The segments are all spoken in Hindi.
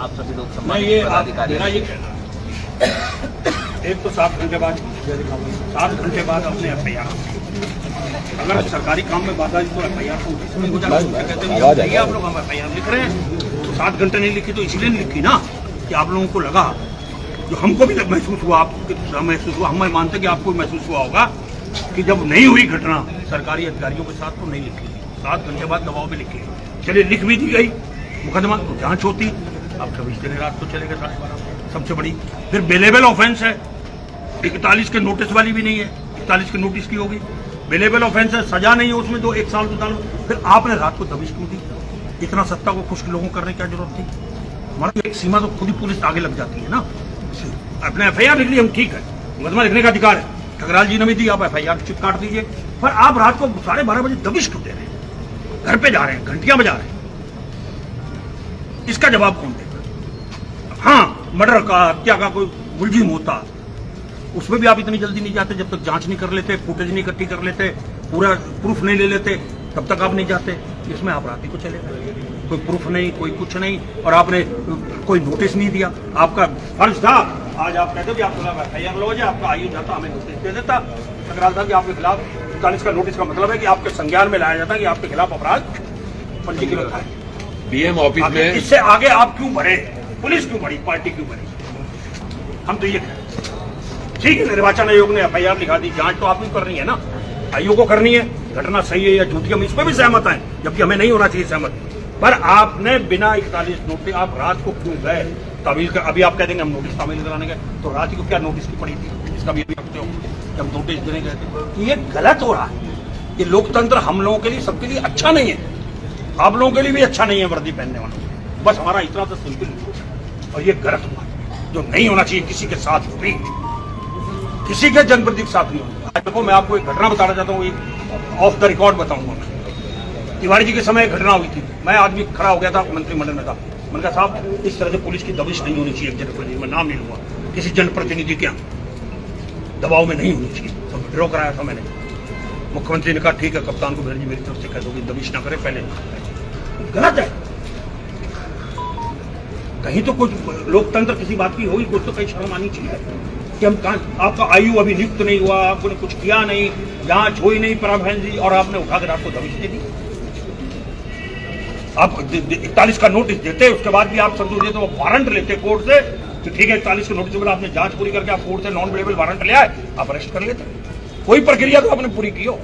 आप सभी लोग नहीं, सम्मानित ये पदाधिकारी मेरा ये कहना है, एक तो 7 घंटे बाद 7 घंटे बाद अपने FIR, अगर सरकारी काम में बाधा तो FIR तो उसी समय हो जाएगा। कहते हैं आप लोग हम FIR लिख रहे हैं, तो 7 घंटे नहीं लिखी तो इसलिए नहीं लिखी ना कि आप लोगों को लगा, जो हमको भी महसूस हुआ, आपको महसूस हुआ, हम मानते कि आपको महसूस हुआ होगा कि जब नहीं हुई घटना सरकारी अधिकारियों के साथ तो नहीं लिखी, 7 घंटे बाद दबाव में लिखी। चलिए लिख भी दी गई, मुकदमा तो जांच होती, अब 26 दिन रात तो चलेगा 12:30 सबसे बड़ी। फिर बेलेबल ऑफेंस है, 41 के नोटिस वाली भी नहीं है, 41 के नोटिस की होगी, बेलेबल ऑफेंस है, सजा नहीं है उसमें, तो 1 साल 2 साल। फिर आपने रात को दबिश क्यों दी? इतना सत्ता को खुश लोगों करने की क्या जरूरत थी? हमारी एक सीमा तो खुद ही पुलिस आगे लग जाती है ना। अपने FIR लिख ली, हम ठीक है, मुकदमा लिखने का अधिकार है, ठकराल जी ने भी दी, आप FIR चिप काट दीजिए। पर आप रात को 12:30 बजे दबिश क्यों दे रहे हैं? घर पे जा रहे हैं, घंटियां बजा रहे हैं, इसका जवाब कौन देगा? हाँ, मर्डर का, हत्या का कोई मुलजिम होता, उसमें भी आप इतनी जल्दी नहीं जाते जब तक जांच नहीं कर लेते, फुटेज नहीं इकट्ठी कर लेते, पूरा प्रूफ नहीं ले लेते, तब तक आप नहीं जाते। इसमें आप रात ही को चले गए, कोई प्रूफ नहीं, कोई कुछ नहीं, और आपने कोई नोटिस नहीं दिया। आपका फर्ज था, आज आप कहते भी आपको FIR लो जाए, आपका आयु जाता, हमें नोटिस दे देता टकराल था कि आपके खिलाफ 41 का नोटिस का मतलब है कि आपके संज्ञान में लाया जाता कि आपके खिलाफ अपराध पंजीकृत है। BM ऑफिस में इससे आगे आप क्यों बढ़े? पुलिस क्यों बढ़ी? पार्टी क्यों बढ़ी? हम तो ये कहें, ठीक है, निर्वाचन आयोग ने FIR लिखा दी, जांच तो आपको करनी है ना, आयोग को करनी है, घटना सही है या झूठी, हम इस पर भी सहमत हैं, जबकि हमें नहीं होना चाहिए सहमत। पर आपने बिना 41 नोटिस, आप रात को क्यों गए तामील कर? अभी आप कह देंगे हम नोटिस तामील कराने गए, तो रात को क्या नोटिस की पड़ी थी? इसका भी जब नोटिस देने गए थे, ये गलत हो रहा है। ये लोकतंत्र हम लोगों के लिए, सबके लिए अच्छा नहीं है, आप लोगों के लिए भी अच्छा नहीं है वर्दी पहनने वालों। बस हमारा इतना तो सिंपल, और ये गलत हुआ जो नहीं होना चाहिए किसी के साथ भी, किसी के जनप्रति के साथ नहीं होना। आज देखो, मैं आपको एक घटना बताना चाहता हूँ, ऑफ द रिकॉर्ड बताऊंगा मैं। तिवारी जी के समय एक घटना हुई थी, मैं आदमी खड़ा हो गया था, मंत्रिमंडल में था, मैंने कहा साहब इस तरह से पुलिस की दबिश नहीं होनी चाहिए, जनप्रतिनिधि में नाम नहीं लूंगा, किसी जनप्रतिनिधि के दबाव में नहीं होनी चाहिए, तो विड्रॉ कराया था मैंने। मुख्यमंत्री ने कहा ठीक है, कप्तान को भेजिए, मेरी तरफ से कह दो कि दबिश ना करे, पहले गलत है। कहीं तो कुछ लोकतंत्र किसी बात की होगी, कुछ तो कहीं शर्म आनी चाहिए कि हम कहा, आपका आयु अभी नियुक्त नहीं हुआ, आपने कुछ किया नहीं, जांच हुई नहीं प्रावधान जी, और आपने उठा कर आपको दबिश दे दी। आप 41 का नोटिस देते, उसके बाद भी आप संतोष देते, वो वारंट लेते कोर्ट से कि ठीक है 41 का नोटिस के बाद आपने जांच पूरी करके आप कोर्ट से नॉन वेलेबल वारंट ले आए, आप अरेस्ट कर लेते। कोई प्रक्रिया तो आपने पूरी की हो।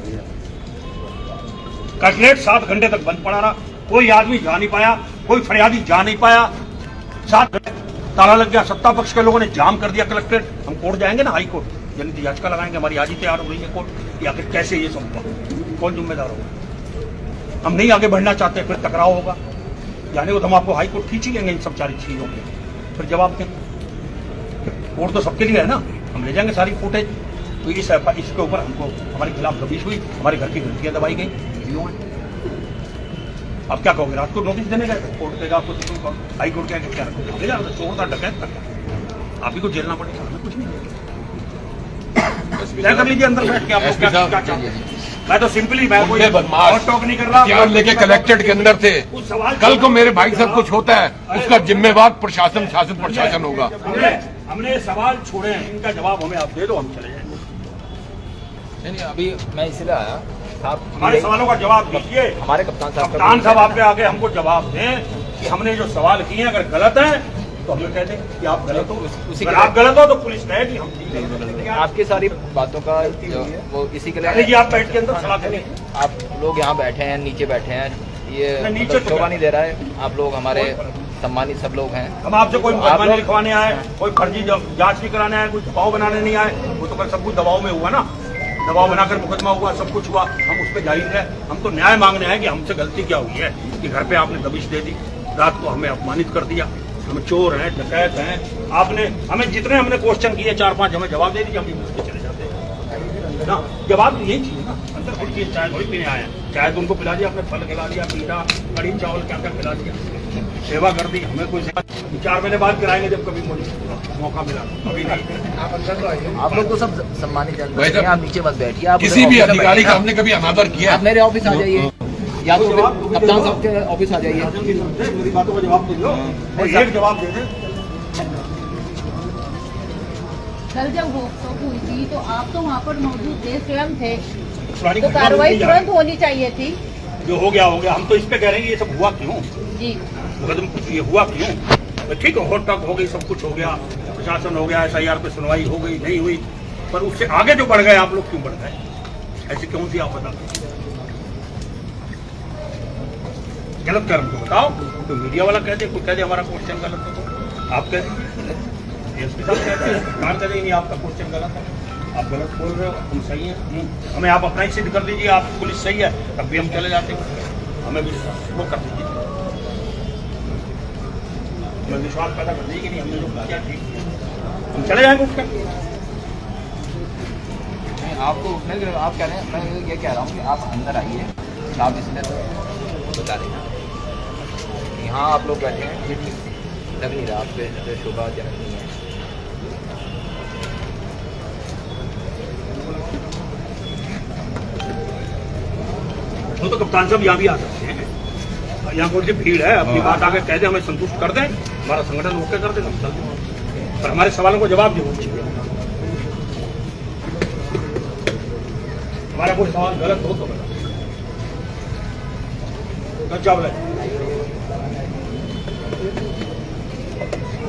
कटलेट 7 घंटे तक बंद पड़ा रहा, कोई आदमी जा नहीं पाया, कोई फरियादी जा नहीं पाया, 7 घंटे ताला लग गया, सत्ता पक्ष के लोगों ने जाम कर दिया कलेक्ट्रेट। हम कोर्ट जाएंगे ना, हाई कोर्ट, जनहित याचिका लगाएंगे, हमारी आज ही तैयार हो रही है कोर्ट कि आखिर कैसे ये सब हुआ, कौन जिम्मेदार होगा। हम नहीं आगे बढ़ना चाहते, फिर टकराव होगा, जाने को तो हम आपको हाई कोर्ट खींच लेंगे इन सब सारी चीजों के, फिर जवाब दें। कोर्ट तो सबके लिए है ना, हम ले जाएंगे सारी फुटेज। तो इसके ऊपर हमको हमारे खिलाफ दबिश हुई, हमारे घर की घंटियां दबाई गई, क्यों है? अब क्या कहोगे? रात को नोटिस देने गए, कोर्ट देगा आपको, हाई कोर्ट क्या चोर था, डकैत था, आप ही को झेलना पड़ेगा, हमें कुछ नहीं क्या कर लीजिए अंदर बैठ के। आप लोग क्या चाहते हैं? मैं तो सिंपली, मैं कोई और टॉक नहीं कर रहा, लेके कलेक्ट्रेट के अंदर थे। कल को मेरे भाई साहब कुछ होता है, उसका जिम्मेवार प्रशासन, शासन प्रशासन होगा। हमने सवाल छोड़े हैं, इनका जवाब हमें आप दे दो, हम चले जाएंगे। नहीं, अभी मैं इसलिए आया, हमारे सवालों का जवाब दीजिए। हमारे कप्तान साहब आपके आगे हमको जवाब दें कि हमने जो सवाल किए हैं अगर गलत है तो हमें कह दें कि आप गलत हो, अगर आप गलत हो तो पुलिस कहे कि हम ठीक है। आपकी सारी बातों का वो इसी के लिए आप बैठ के अंदर सलाह करें। आप लोग यहाँ बैठे हैं, नीचे बैठे हैं, ये नीचे शोभा नहीं दे रहा है। आप लोग हमारे सम्मानित सब लोग हैं। हम आपसे कोई मुकदमा नहीं लिखवाने आए, कोई फर्जी जांच नहीं कराने आए, कोई दबाव बनाने नहीं आए। वो तो सब कुछ दबाव में हुआ ना, दबाव बनाकर मुकदमा हुआ, सब कुछ हुआ, हम उस पर जाहिर है। हम तो न्याय मांगने हैं कि हमसे गलती क्या हुई है कि घर पे आपने दबिश दे दी, रात को हमें अपमानित कर दिया, हम चोर हैं, डकैत हैं। आपने हमें जितने हमने क्वेश्चन किए 4-5 हमें जवाब दे दीजिए, हम भी चले जाते हैं ना। जवाब तो यही चाहिए ना, अंदर थोड़ी चीज चाय थोड़ी पीने आए हैं, चाय तो उनको पिला दिया, आपने फल खिला दिया, मीठा कड़ी चावल क्या क्या खिला दिया, सेवा कर दी। हमें कोई 4 महीने बाद कराएंगे जब कभी मौका मिला, अभी नहीं। आप लोग तो सब सम्मानित जनता हैं, आप नीचे मत बैठिए। आप किसी भी अधिकारी का हमने कभी अनादर किया? आप मेरे ऑफिस आ जाइए, या तो फिर कप्तान साहब के ऑफिस आ जाइए। मेरी बातों का जवाब दे दो और एक जवाब दे दे। कल जब रोकटोक हुई थी तो आप तो वहाँ पर मौजूद थे, स्वयं थे, तो कार्रवाई तुरंत होनी चाहिए थी। जो हो गया हम तो इस पे कह रहे हैं ये सब हुआ क्यों जी, ये हुआ क्यों? तो ठीक है, होट टॉक हो गई, सब कुछ हो गया, प्रशासन हो गया, SIR पे सुनवाई हो गई, नहीं हुई, पर उससे आगे जो बढ़ गए आप लोग क्यों बढ़ गए? ऐसी क्यों थी आप बता गलत कर्म को बताओ। तो मीडिया वाला कह दे, कोई कह दे हमारा क्वेश्चन गलत है तो आप कह दे, सरकार कह देंगे आपका क्वेश्चन गलत है, आप गलत बोल रहे हो, हम सही हैं, हमें आप अपना ही सिद्ध कर दीजिए, आप पुलिस सही है, तब भी हम चले जाते हैं, हमें भी वो कर दीजिए, हमें विश्वास पैदा कर दीजिए कि नहीं हमने जो किया ठीक है, हम चले जाएंगे उसका। आपको आप कह रहे हैं, मैं ये कह रहा हूँ कि आप अंदर आइए, आप इसलिए बता देना यहाँ आप लोग बैठे हैं, ये ठीक लग नहीं रहा, आप पे शोभाजनक नहीं है। वो तो कप्तान साहब यहाँ भी आ सकते हैं, यहाँ कौन सी भीड़ है, अपनी बात आगे कह दे, हमें संतुष्ट कर दें, हमारा संगठन ओके कर दे, पर हमारे सवालों को जवाब देना चाहिए। हमारा कोई सवाल गलत हो तो बता। चावला जी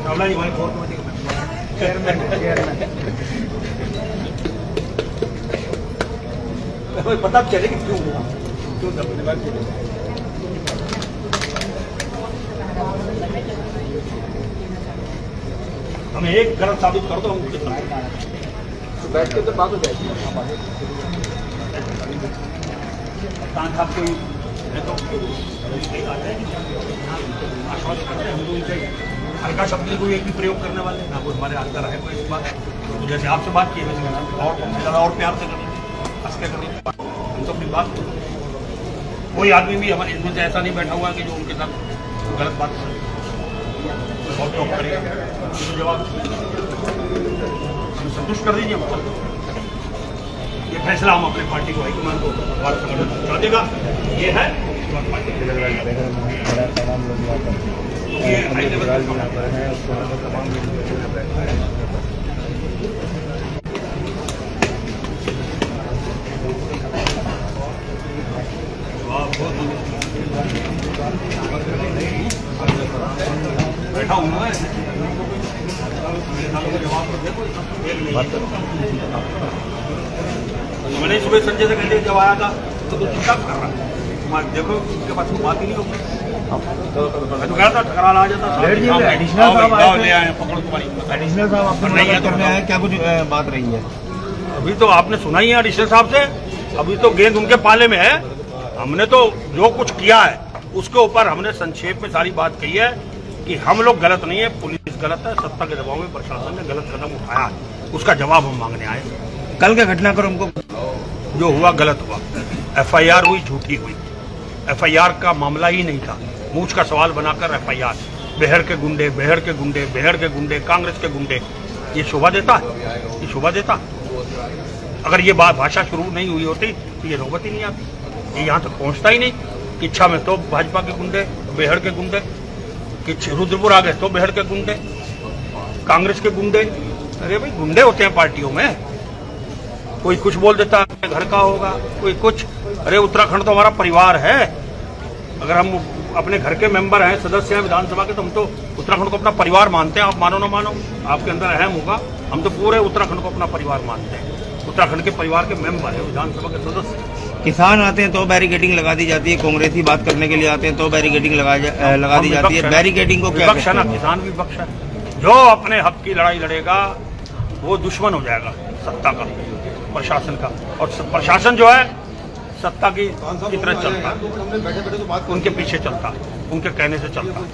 हमारे कोर कमेटी चेयरमैन पता चले कि क्यों हुआ, क्यों धन्यवाद। हमें एक गलत साबित कर दो, हम कितना तो बैठ के तो बात हो जाएगी। कप्तान साहब कोई है तो आश्वासन करते हैं, हम लोग इनसे हल्का शब्द कोई एक भी प्रयोग करने वाले ना, कोई हमारे हल्का रहे कोई इस बात, तो जैसे आपसे बात की वैसे और कम ज़्यादा और प्यार से करनी, हंस के करनी, हम तो अपनी बात कोई आदमी भी हमारे इसमें से ऐसा नहीं बैठा हुआ कि जो उनके साथ गलत बात करे, बहुत टॉक करेगा, तो जवाब हम संतुष्ट कर दीजिए। मतलब ये फैसला हम अपने पार्टी को हाईकमान को हमारा संगठन पहुंचा देगा, ये है ये हाई लेवल बैठा हूँ मैं, मैंने सुबह संजय से कहते जब आया था तो चिंता कर रहा है, देखो उसके पास कोई बात ही नहीं होगी, मैं तो कह था ठकरा आ जाता। एडिशनल साहब आपको मुलाकात करने आए, क्या कुछ बात रही है? अभी तो आपने सुना ही है एडिशनल साहब से, अभी तो गेंद उनके पाले में है, हमने तो जो कुछ किया है उसके ऊपर हमने संक्षेप में सारी बात कही है कि हम लोग गलत नहीं है, पुलिस गलत है, सत्ता के दबाव में प्रशासन ने गलत कदम उठाया है, उसका जवाब हम मांगने आए। कल के घटनाक्रम को जो हुआ गलत हुआ, FIR हुई झूठी हुई, FIR का मामला ही नहीं था, मूछ का सवाल बनाकर FIR, बेहड़ के गुंडे, बेहड़ के गुंडे, बेहड़ के गुंडे, कांग्रेस के गुंडे, ये शोभा देता है? ये शोभा देता? अगर ये बात भाषा शुरू नहीं हुई होती तो ये नौबत ही नहीं आती, ये यहाँ तक पहुँचता ही नहीं। इच्छा में तो भाजपा के गुंडे, बेहड़ के गुंडे, कि रुद्रपुर आ गए तो बेहड़ के गुंडे, कांग्रेस के गुंडे, अरे भाई गुंडे होते हैं पार्टियों में, कोई कुछ बोल देता है घर का होगा, कोई कुछ, अरे उत्तराखंड तो हमारा परिवार है, अगर हम अपने घर के मेंबर हैं, सदस्य हैं विधानसभा के, तो हम तो उत्तराखंड को अपना परिवार मानते हैं, आप मानो ना मानो, आपके अंदर अहम होगा, हम तो पूरे उत्तराखंड को अपना परिवार मानते हैं, उत्तराखंड के परिवार के मेंबर है, विधानसभा के सदस्य। किसान आते हैं तो बैरिकेडिंग लगा दी जाती है, कांग्रेसी बात करने के लिए आते हैं तो बैरिकेडिंग लगा दी जाती है, बैरिकेडिंग को क्या विपक्ष है ना, किसान भी विपक्ष है, जो अपने हक की लड़ाई लड़ेगा वो दुश्मन हो जाएगा सत्ता का, प्रशासन का, और प्रशासन जो है सत्ता की तरह चलता है, उनके पीछे चलता है, उनके कहने से चलता है।